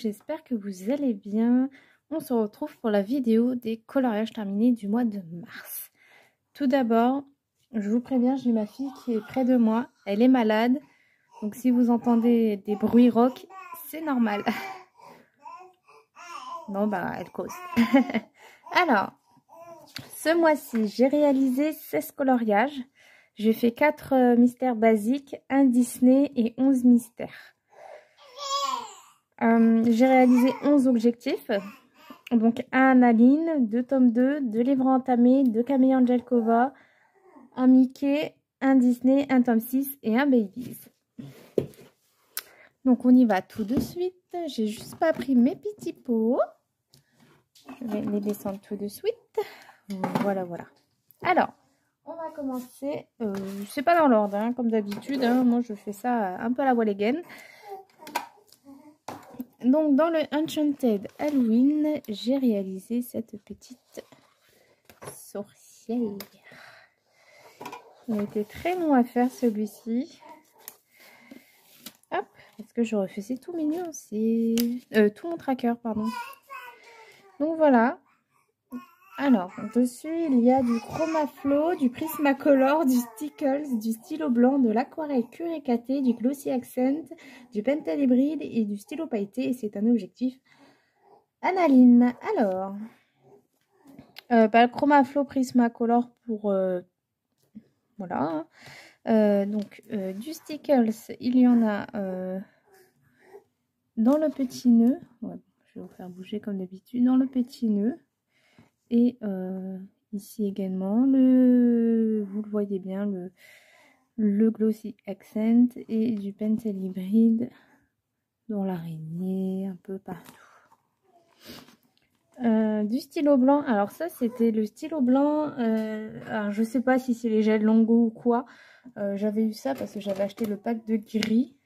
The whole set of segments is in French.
j'espère que vous allez bien. On se retrouve pour la vidéo des coloriages terminés du mois de mars. Tout d'abord, je vous préviens, j'ai ma fille qui est près de moi. Elle est malade, donc si vous entendez des bruits rock, c'est normal. Non, bah, elle cause. Alors, ce mois-ci, j'ai réalisé 16 coloriages. J'ai fait 4 mystères basiques, 1 Disney et 11 mystères. J'ai réalisé 11 objectifs. Donc, 1 Aline, 2 tomes 2, 2 livres entamés, 2 Camille Angelkova, 1 Mickey, 1 Disney, 1 tome 6 et 1 Babies. Donc, on y va tout de suite. J'ai juste pas pris mes petits pots. Je vais les descendre tout de suite. Voilà, voilà. Alors, on va commencer. C'est pas dans l'ordre, hein, comme d'habitude. Hein, moi, je fais ça un peu à la voile again. Donc, dans le Enchanted Halloween, j'ai réalisé cette petite sorcière. Il a été très long à faire celui-ci. Hop, parce que je refaisais tout mignon aussi. Tout mon tracker, pardon. Donc voilà. Alors, dessus, il y a du Chromaflow, du Prismacolor, du Stickles, du stylo blanc, de l'aquarelle Curicaté, du Glossy Accent, du Pentel hybride et du stylo pailleté. Et c'est un objectif Analine. Alors, le Chromaflow Prismacolor pour... voilà. Donc, du Stickles, il y en a dans le petit nœud. Ouais, je vais vous faire bouger comme d'habitude. Dans le petit nœud. Et ici également, vous le voyez bien, le Glossy Accent et du Pentel hybride dans l'araignée, un peu partout. Du stylo blanc, alors ça c'était le stylo blanc, alors je sais pas si c'est les gels Longo ou quoi, j'avais eu ça parce que j'avais acheté le pack de gris.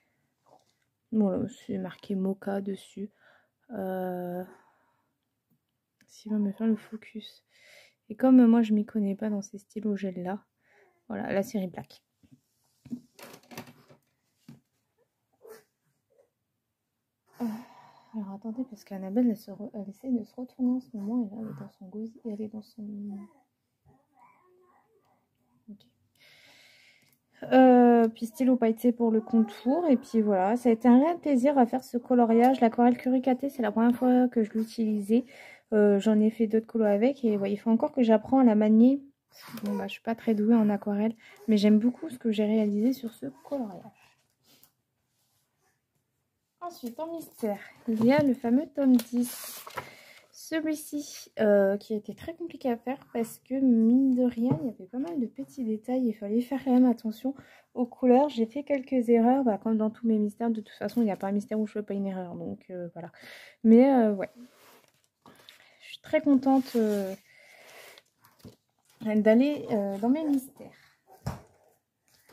Voilà, c'est marqué Mocha dessus. S'il va me faire le focus. Et comme moi je m'y connais pas dans ces stylos gel là, voilà la série Black. Alors attendez, parce qu'Annabelle elle essaie de se retourner en ce moment et là elle est dans son gosier, elle est dans son... Okay. Puis stylo pailleté pour le contour et puis voilà, ça a été un réel plaisir à faire ce coloriage. L'aquarelle Curicaté, c'est la première fois que je l'utilisais. J'en ai fait d'autres colos avec et ouais, il faut encore que j'apprends à la manier. Bon, bah, je suis pas très douée en aquarelle, mais j'aime beaucoup ce que j'ai réalisé sur ce coloriage. Ensuite, en mystère, il y a le fameux tome 10. Celui-ci qui a été très compliqué à faire parce que mine de rien, il y avait pas mal de petits détails. Il fallait faire quand même attention aux couleurs. J'ai fait quelques erreurs, bah, comme dans tous mes mystères. De toute façon, il n'y a pas un mystère où je ne fais pas une erreur. Donc voilà. Mais ouais, je suis très contente d'aller dans mes mystères.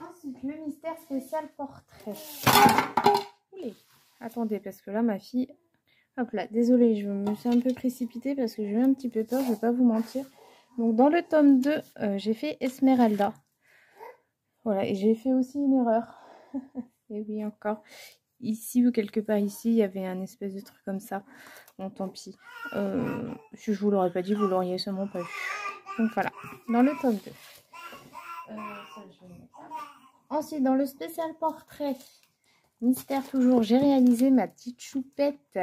Ensuite, le mystère spécial portrait. Oulé. Attendez, parce que là, ma fille... Hop là, désolée, je me suis un peu précipitée parce que j'ai eu un petit peu peur, je vais pas vous mentir. Donc dans le tome 2, j'ai fait Esmeralda. Voilà, et j'ai fait aussi une erreur. Et oui, encore. Ici ou quelque part ici, il y avait un espèce de truc comme ça. Bon, tant pis. Si je vous l'aurais pas dit, vous l'auriez sûrement pas vu. Donc voilà, dans le tome 2. Ensuite, dans le spécial portrait, mystère toujours, j'ai réalisé ma petite choupette.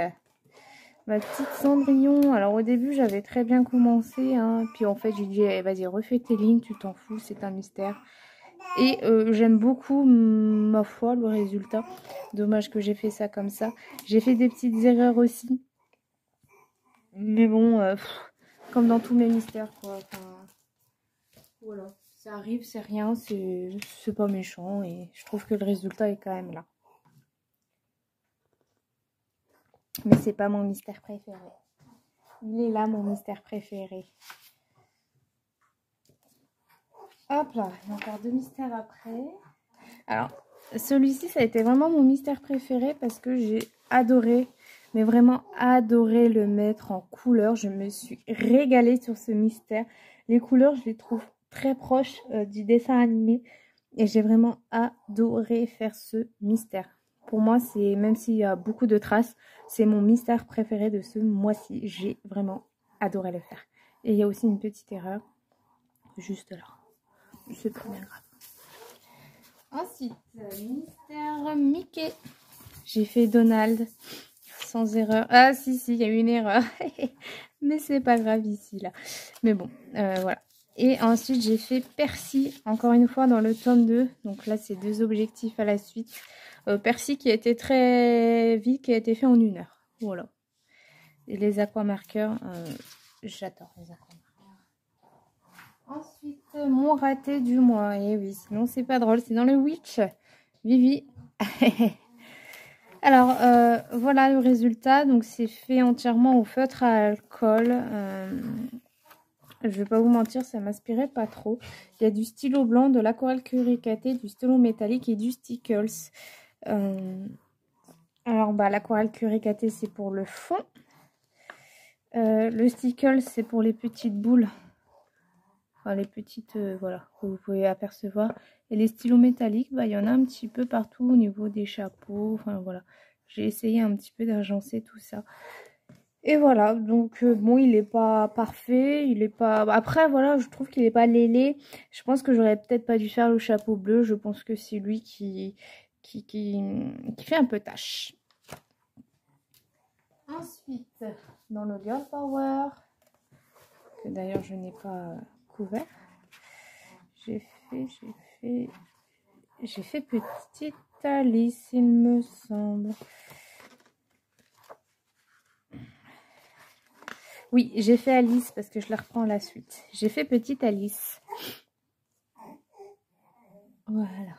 Ma petite Cendrillon. Alors au début j'avais très bien commencé, hein. Puis en fait j'ai dit hey, vas-y refais tes lignes, tu t'en fous, c'est un mystère. Et j'aime beaucoup ma foi le résultat. Dommage que j'ai fait ça comme ça. J'ai fait des petites erreurs aussi. Mais bon, comme dans tous mes mystères quoi. Enfin, voilà, ça arrive, c'est rien, c'est pas méchant. Et je trouve que le résultat est quand même là. Mais c'est pas mon mystère préféré. Il est là, mon mystère préféré. Hop là, il y a encore 2 mystères après. Alors, celui-ci, ça a été vraiment mon mystère préféré parce que j'ai adoré, mais vraiment adoré le mettre en couleur. Je me suis régalée sur ce mystère. Les couleurs, je les trouve très proches du dessin animé. Et j'ai vraiment adoré faire ce mystère. Pour moi, c'est même s'il y a beaucoup de traces, c'est mon mystère préféré de ce mois-ci. J'ai vraiment adoré le faire. Et il y a aussi une petite erreur, juste là. C'est pas bien grave. Ensuite, mystère Mickey. J'ai fait Donald sans erreur. Ah si, il y a eu une erreur. Mais c'est pas grave ici, là. Mais bon, voilà. Et ensuite, j'ai fait Percy, encore une fois, dans le tome 2. Donc là, c'est 2 objectifs à la suite. Percy qui a été très vite, qui a été fait en 1 heure. Voilà. Et les aquamarqueurs, j'adore les aquamarqueurs. Ensuite, mon raté du mois. Et oui, sinon c'est pas drôle, c'est dans le Witch. Vivi. Alors, voilà le résultat. Donc, c'est fait entièrement au feutre à alcool. Je vais pas vous mentir, ça m'inspirait pas trop. Il y a du stylo blanc, de l'aquarelle curicaté, du stylo métallique et du stickles. Alors, bah, l'aquarelle curicaté, c'est pour le fond. Le stickle, c'est pour les petites boules. Enfin, les petites, voilà, que vous pouvez apercevoir. Et les stylos métalliques, bah, il y en a un petit peu partout au niveau des chapeaux. Enfin, voilà. J'ai essayé un petit peu d'agencer tout ça. Et voilà, donc bon, il n'est pas parfait. Il est pas... Après, voilà, je trouve qu'il n'est pas lélé. Je pense que j'aurais peut-être pas dû faire le chapeau bleu. Je pense que c'est lui qui fait un peu tâche. Ensuite, dans le Girl Power, que d'ailleurs je n'ai pas couvert, j'ai fait petite Alice, il me semble. Oui, j'ai fait Alice parce que je la reprends à la suite. J'ai fait petite Alice. Voilà.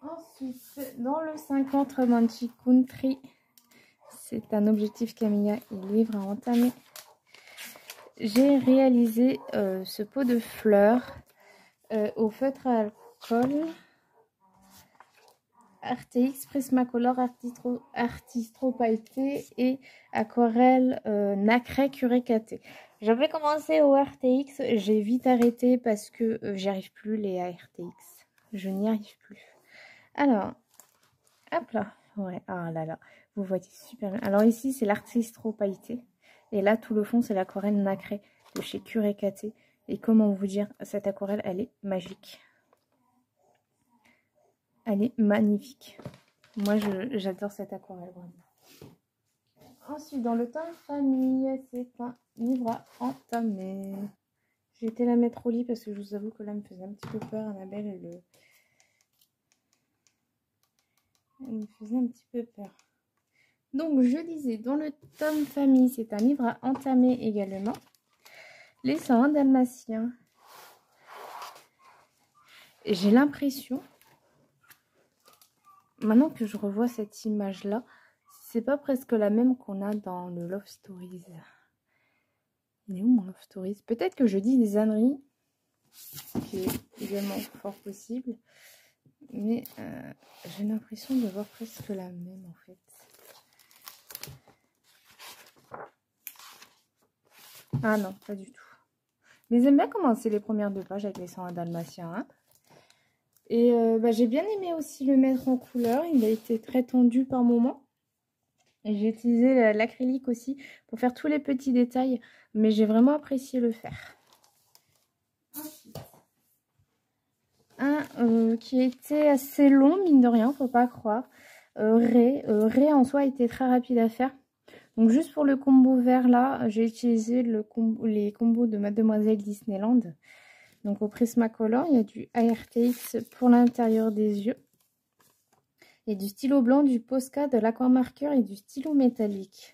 Ensuite, dans le 50 Romantic Country, c'est un objectif Camilla et livre à entamer. J'ai réalisé ce pot de fleurs au feutre à alcool RTX Prismacolor Artistro pailleté et aquarelle nacré curécaté. J'avais commencé au RTX, j'ai vite arrêté parce que j'y arrive plus les RTX. Je n'y arrive plus. Alors, hop là. Ouais, ah là là. Vous voyez super bien. Alors ici, c'est l'artistro pailleté. Et là, tout le fond, c'est l'aquarelle nacré de chez Curécaté. Et comment vous dire, cette aquarelle, elle est magique. Elle est magnifique. Moi, j'adore cette aquarelle, vraiment. Ensuite, dans le tome famille, c'est un livre à entamer. J'ai été la mettre au lit parce que je vous avoue que là, elle me faisait un petit peu peur. Annabelle, elle me faisait un petit peu peur. Donc, je disais, dans le tome famille, c'est un livre à entamer également. Les 101 Dalmatiens. J'ai l'impression, maintenant que je revois cette image-là, c'est pas presque la même qu'on a dans le Love Stories. Il est où mon Love Stories? Peut-être que je dis des âneries, qui est également fort possible. Mais j'ai l'impression de voir presque la même en fait. Ah non, pas du tout. Mais j'aime bien commencer les premières 2 pages avec les 101 Dalmatiens. Hein. Et j'ai bien aimé aussi le mettre en couleur. Il a été très tendu par moments. Et j'ai utilisé l'acrylique aussi pour faire tous les petits détails. Mais j'ai vraiment apprécié le faire. Ensuite, un qui était assez long, mine de rien, faut pas croire. Ray en soi était très rapide à faire. Donc juste pour le combo vert là, j'ai utilisé les combos de Mademoiselle Disneyland. Donc au Prismacolor, il y a du ARTX pour l'intérieur des yeux. Et du stylo blanc, du Posca, de l'aquamarqueur et du stylo métallique.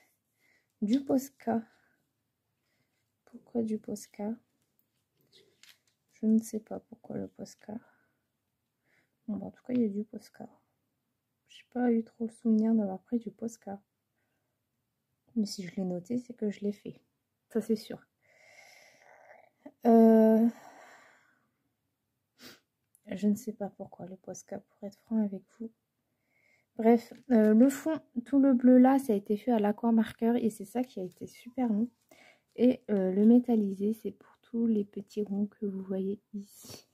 Du Posca. Pourquoi du Posca? Je ne sais pas pourquoi le Posca. Bon, en tout cas, il y a du Posca. Je n'ai pas eu trop le souvenir d'avoir pris du Posca. Mais si je l'ai noté, c'est que je l'ai fait. Ça, c'est sûr. Je ne sais pas pourquoi le Posca, pour être franc avec vous. Bref, le fond, tout le bleu là, ça a été fait à l'aquamarqueur et c'est ça qui a été super long. Et le métallisé, c'est pour tous les petits ronds que vous voyez ici.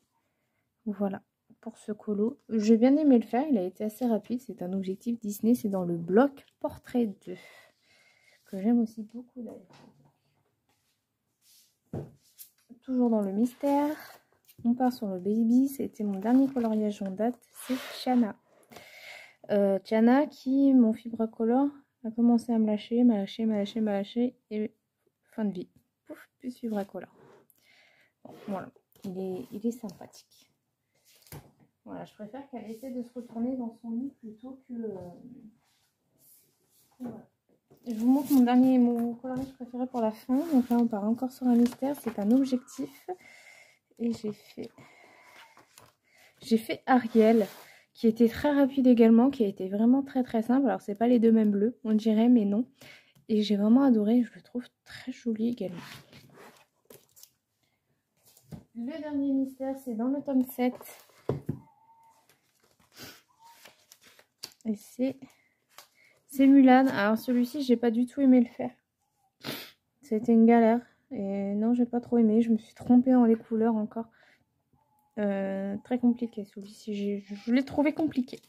Voilà pour ce colo. J'ai bien aimé le faire, il a été assez rapide. C'est un objectif Disney, c'est dans le bloc Portrait 2 que j'aime aussi beaucoup d'ailleurs. Toujours dans le mystère, on part sur le baby. C'était mon dernier coloriage en date, c'est Tiana. Tiana qui, mon Fibracolor, a commencé à me lâcher, et fin de vie. Pouf, plus Fibracolor. Bon, voilà, il est sympathique. Voilà, je préfère qu'elle essaie de se retourner dans son lit plutôt que... Voilà. Je vous montre mon coloriage préféré pour la fin. Donc là, on part encore sur un mystère. C'est un objectif. Et j'ai fait Ariel, qui était très rapide également, qui a été vraiment très très simple. Alors, c'est pas les deux mêmes bleus, on dirait, mais non. Et j'ai vraiment adoré. Je le trouve très joli également. Le dernier mystère, c'est dans le tome 7. Et c'est Mulan. Alors celui-ci, j'ai pas du tout aimé le faire. C'était une galère. Et non, j'ai pas trop aimé. Je me suis trompée dans les couleurs encore. Très compliqué celui-ci. Je l'ai trouvé compliqué.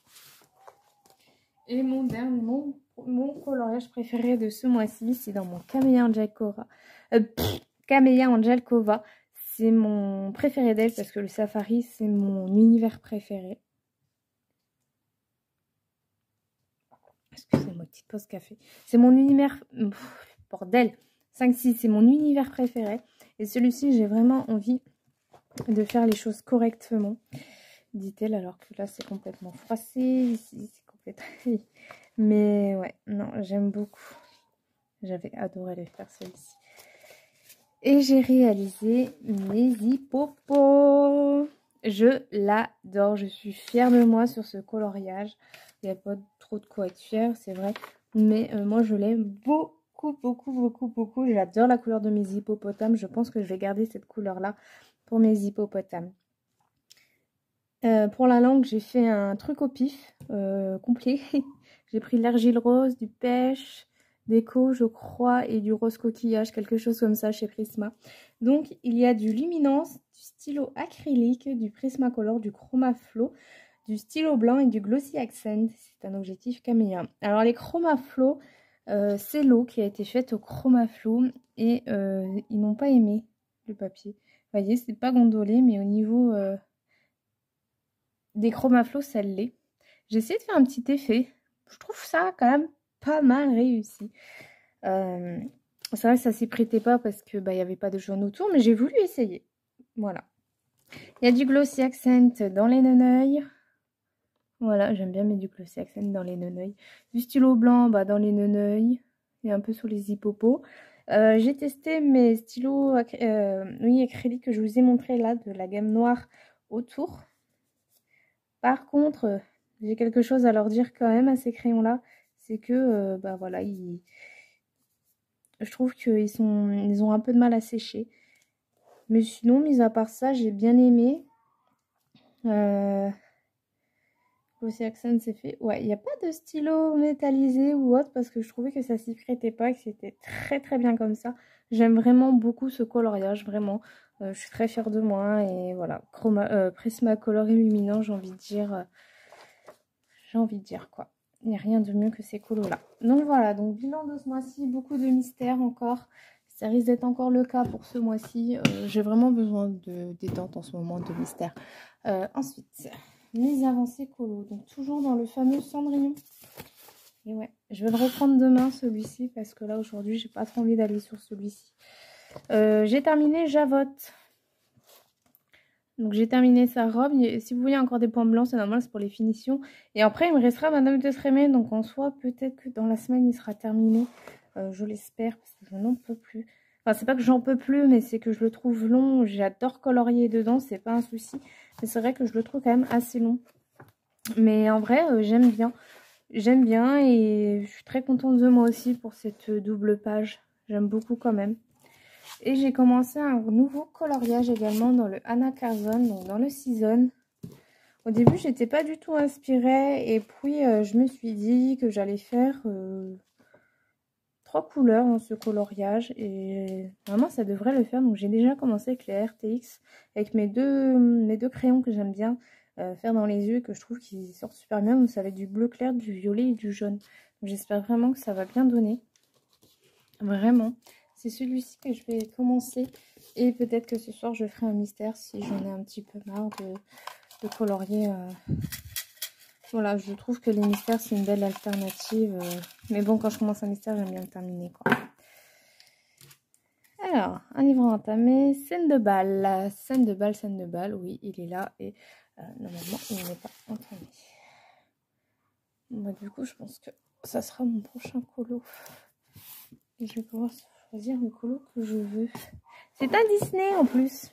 Et mon coloriage préféré de ce mois-ci, c'est dans mon Camélia Angelkova. C'est mon préféré d'elle parce que le safari, c'est mon univers préféré. Excusez-moi, petite pause café. C'est mon univers... bordel 5-6, c'est mon univers préféré. Et celui-ci, j'ai vraiment envie de faire les choses correctement, dit-elle, alors que là, c'est complètement froissé. Ici, c'est complètement... Mais ouais, non, j'aime beaucoup. J'avais adoré le faire, celui-ci. Et j'ai réalisé mes hippopos. Je l'adore. Je suis fière de moi sur ce coloriage. Il n'y a pas trop de quoi être fière, c'est vrai. Mais moi, je l'aime beaucoup, beaucoup, beaucoup, beaucoup. J'adore la couleur de mes hippopotames. Je pense que je vais garder cette couleur-là pour mes hippopotames. Pour la langue, j'ai fait un truc au pif, complet. J'ai pris de l'argile rose, du pêche, déco, je crois, et du rose coquillage, quelque chose comme ça chez Prisma. Donc, il y a du luminance, du stylo acrylique, du Prismacolor, du Chromaflow, du stylo blanc et du Glossy Accent. C'est un objectif Camélia. Alors, les Chromaflow, c'est l'eau qui a été faite au Chromaflow et ils n'ont pas aimé le papier. Vous voyez, c'est pas gondolé, mais au niveau des Chromaflow, ça l'est. J'ai essayé de faire un petit effet. Je trouve ça quand même pas mal réussi. C'est vrai que ça s'y prêtait pas parce que il y avait pas de jaune autour, mais j'ai voulu essayer. Voilà. Il y a du Glossy Accent dans les neneuils. Voilà, j'aime bien mettre du Glossy Accent dans les neneuils. Du stylo blanc dans les neneuils et un peu sur les hippopos. J'ai testé mes stylos acryliques que je vous ai montré là de la gamme noire autour. Par contre, j'ai quelque chose à leur dire quand même à ces crayons-là. C'est que, voilà, je trouve qu'ils ont un peu de mal à sécher. Mais sinon, mis à part ça, j'ai bien aimé. Glossy Accent, c'est fait. Ouais, il n'y a pas de stylo métallisé ou autre parce que je trouvais que ça s'y prêtait pas, que c'était très très bien comme ça. J'aime vraiment beaucoup ce coloriage, vraiment. Je suis très fière de moi et voilà. Prismacolor illuminant, j'ai envie de dire. Quoi. Il n'y a rien de mieux que ces colos-là. Donc voilà, donc bilan de ce mois-ci, beaucoup de mystères encore. Ça risque d'être encore le cas pour ce mois-ci. J'ai vraiment besoin de détente en ce moment, de mystères. Ensuite, mes avancées colos. Donc toujours dans le fameux Cendrillon. Et ouais, je vais le reprendre demain celui-ci parce que là aujourd'hui, j'ai pas trop envie d'aller sur celui-ci. J'ai terminé Javotte. Donc j'ai terminé sa robe. Si vous voyez encore des points blancs, c'est normal, c'est pour les finitions. Et après, il me restera Madame de Trémé. Donc en soi, peut-être que dans la semaine, il sera terminé. Je l'espère, parce que je n'en peux plus. Enfin, c'est pas que j'en peux plus, mais c'est que je le trouve long. J'adore colorier dedans, c'est pas un souci. Mais c'est vrai que je le trouve quand même assez long. Mais en vrai, j'aime bien. J'aime bien et je suis très contente de moi aussi pour cette double page. J'aime beaucoup quand même. Et j'ai commencé un nouveau coloriage également dans le Anna Carson, donc dans le Season. Au début, j'étais pas du tout inspirée et puis je me suis dit que j'allais faire 3 couleurs dans ce coloriage et vraiment ça devrait le faire. Donc j'ai déjà commencé avec les RTX, avec mes deux crayons que j'aime bien faire dans les yeux et que je trouve qu'ils sortent super bien. Donc ça va être du bleu clair, du violet et du jaune. J'espère vraiment que ça va bien donner. Vraiment. C'est celui-ci que je vais commencer. Et peut-être que ce soir je ferai un mystère si j'en ai un petit peu marre de colorier. Voilà, je trouve que les mystères c'est une belle alternative. Mais bon, quand je commence un mystère, j'aime bien le terminer, quoi. Alors, un livre entamé, scène de bal. Scène de bal, oui, il est là. Et normalement, il n'est pas entamé. Bah, du coup, je pense que ça sera mon prochain colo. Et je vais pouvoir choisir le colo que je veux. C'est un Disney en plus.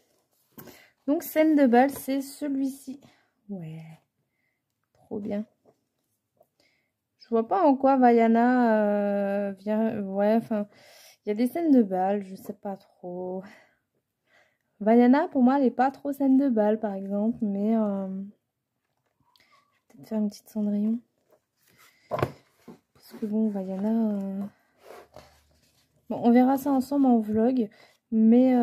Donc, scène de bal, c'est celui-ci. Ouais. Trop bien. Je vois pas en quoi Vaiana vient... Ouais, enfin... Il y a des scènes de bal, je sais pas trop. Vaiana, pour moi, elle est pas trop scène de bal, par exemple. Mais... je vais peut-être faire une petite Cendrillon. Parce que bon, Vaiana... Bon, on verra ça ensemble en vlog. Mais...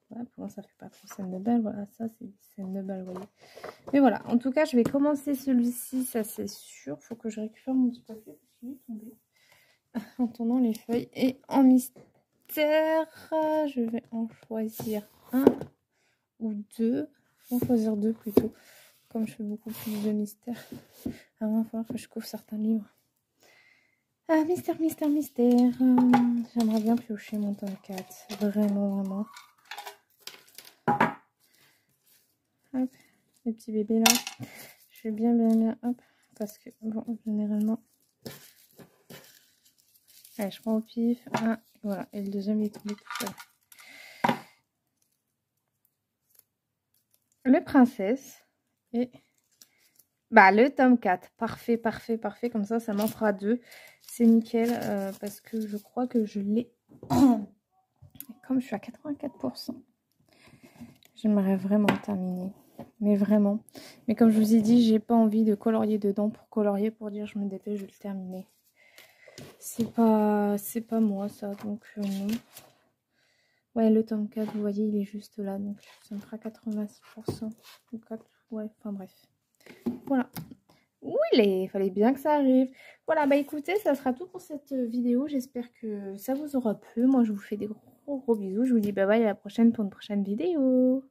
Ouais, pour moi, ça fait pas trop scène de bal. Voilà, ça, c'est scène de bal, vous voyez. Mais voilà, en tout cas, je vais commencer celui-ci, ça c'est sûr. Faut que je récupère mon petit papier parce qu'il est tombé. En tournant les feuilles. Et en mystère, je vais en choisir un ou deux. Je vais en choisir deux plutôt. Comme je fais beaucoup plus de mystères. Il va falloir que je couvre certains livres. Ah, mystère. J'aimerais bien piocher mon tome 4. Vraiment. Hop, les petits bébés là. Je vais bien, hop. Parce que, bon, généralement... Allez, je prends au pif. Un, voilà. Et le deuxième, il est tombé tout seul. Le princesse. Et... Bah, le tome 4. Parfait. Comme ça m'en fera 2. C'est nickel. Parce que je crois que je l'ai... Comme je suis à 84%. J'aimerais vraiment terminer. Mais vraiment. Mais comme je vous ai dit, j'ai pas envie de colorier dedans pour colorier. Pour dire je me dépêche, je vais le terminer. C'est pas moi ça. Donc non. Ouais, le tome 4, vous voyez, il est juste là. Donc, ça me fera 86%. Donc, ouais, enfin bref. Voilà. Où il est? Il fallait bien que ça arrive. Voilà, bah écoutez, ça sera tout pour cette vidéo. J'espère que ça vous aura plu. Moi, je vous fais des gros bisous. Je vous dis bye bye à la prochaine pour une prochaine vidéo.